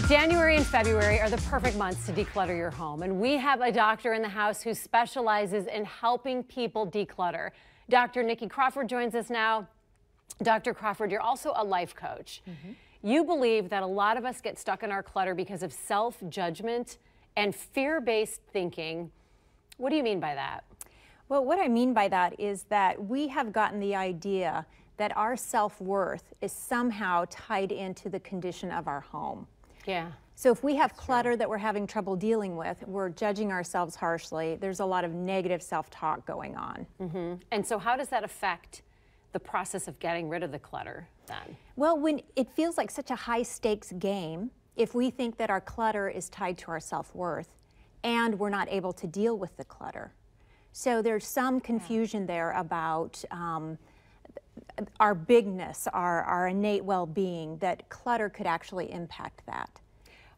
January and February are the perfect months to declutter your home, and we have a doctor in the house who specializes in helping people declutter. Dr. Nikki Crawford joins us now. Dr. Crawford, you're also a life coach. You believe that a lot of us get stuck in our clutter because of self-judgment and fear-based thinking. What do you mean by that? Well, what I mean by that is that we have gotten the idea that our self-worth is somehow tied into the condition of our home. Yeah. So if we have clutter that we're having trouble dealing with, we're judging ourselves harshly. There's a lot of negative self-talk going on. And so how does that affect the process of getting rid of the clutter then? Well, when it feels like such a high-stakes game, if we think that our clutter is tied to our self-worth and we're not able to deal with the clutter. So there's some confusion there about our bigness, our innate well-being, that clutter could actually impact that.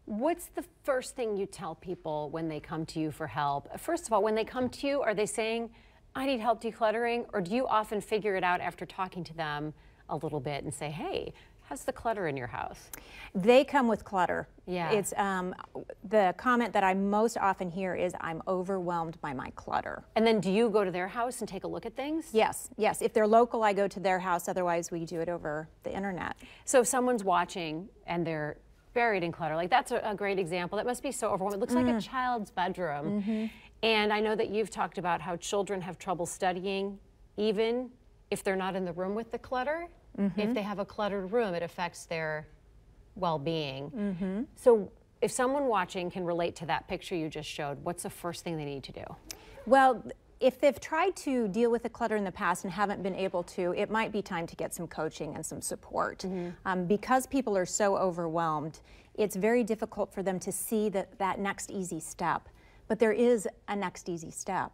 What's the first thing you tell people when they come to you for help? First of all, when they come to you, are they saying, I need help decluttering? Or do you often figure it out after talking to them a little bit and say, hey, how's the clutter in your house? They come with clutter. Yeah. It's the comment that I most often hear is, I'm overwhelmed by my clutter. And then do you go to their house and take a look at things? Yes, yes. If they're local, I go to their house. Otherwise, we do it over the internet. So if someone's watching and they're buried in clutter, like that's a great example. That must be so overwhelming. It looks like a child's bedroom. And I know that you've talked about how children have trouble studying, even if they're not in the room with the clutter. If they have a cluttered room, it affects their well-being. So if someone watching can relate to that picture you just showed, what's the first thing they need to do? Well, if they've tried to deal with the clutter in the past and haven't been able to, it might be time to get some coaching and some support. Because people are so overwhelmed, it's very difficult for them to see that next easy step. But there is a next easy step.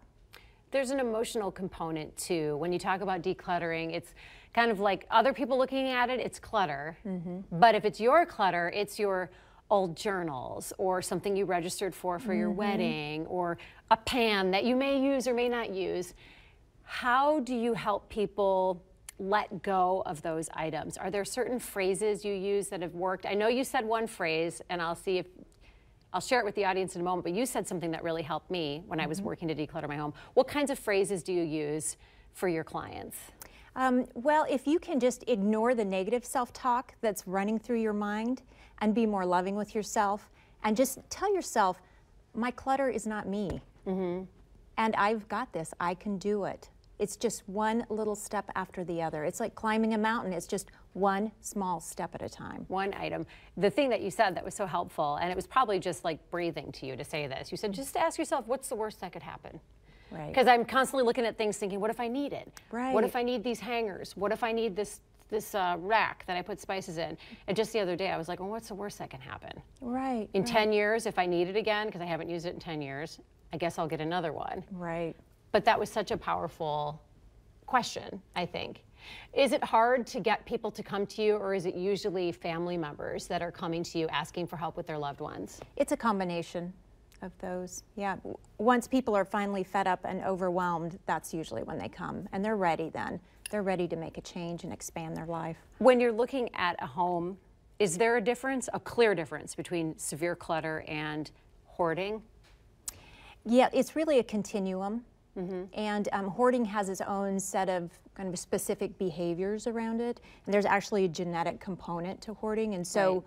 There's an emotional component too. When you talk about decluttering, it's kind of like other people looking at it, it's clutter. But if it's your clutter, it's your old journals or something you registered for your wedding or a pan that you may use or may not use. How do you help people let go of those items? Are there certain phrases you use that have worked? I know you said one phrase, and I'll share it with the audience in a moment, but you said something that really helped me when I was working to declutter my home. What kinds of phrases do you use for your clients? Well, if you can just ignore the negative self-talk that's running through your mind and be more loving with yourself and just tell yourself, my clutter is not me. And I've got this, I can do it. It's just one little step after the other. It's like climbing a mountain. It's just one small step at a time. One item. The thing that you said that was so helpful, and it was probably just like breathing to you to say this. You said, just ask yourself, what's the worst that could happen? Right. Because I'm constantly looking at things thinking, what if I need it? Right. What if I need these hangers? What if I need this rack that I put spices in? And just the other day, I was like, well, what's the worst that can happen? Right. In 10 years, if I need it again, because I haven't used it in 10 years, I guess I'll get another one. Right. But that was such a powerful question, I think. Is it hard to get people to come to you, or is it usually family members that are coming to you asking for help with their loved ones? It's a combination of those. Yeah. Once people are finally fed up and overwhelmed, that's usually when they come. And they're ready then. They're ready to make a change and expand their life. When you're looking at a home, is there a difference, a clear difference between severe clutter and hoarding? Yeah, it's really a continuum. And hoarding has its own set of kind of specific behaviors around it. And there's actually a genetic component to hoarding. And so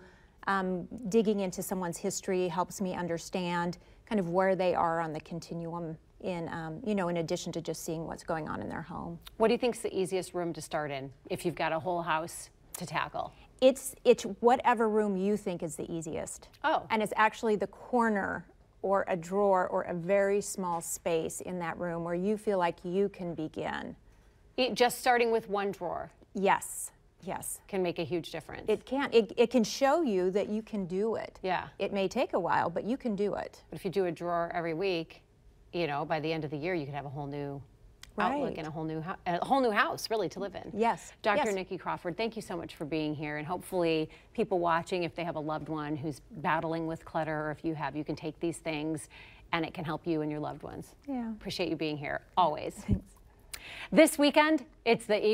digging into someone's history helps me understand kind of where they are on the continuum in, you know, in addition to just seeing what's going on in their home. What do you think is the easiest room to start in if you've got a whole house to tackle? It's whatever room you think is the easiest. Oh. And it's actually the corner or a drawer or a very small space in that room where you feel like you can begin. Just starting with one drawer? Yes, yes. Can make a huge difference. It can. It can show you that you can do it. Yeah. It may take a while, but you can do it. But if you do a drawer every week, you know, by the end of the year, you could have a whole new outlook and a whole new house really to live in. Yes. Dr. Yes. Nikki Crawford, thank you so much for being here, and hopefully people watching, if they have a loved one who's battling with clutter, or if you have, you can take these things and it can help you and your loved ones. Yeah. Appreciate you being here, always. Thanks. This weekend, it's the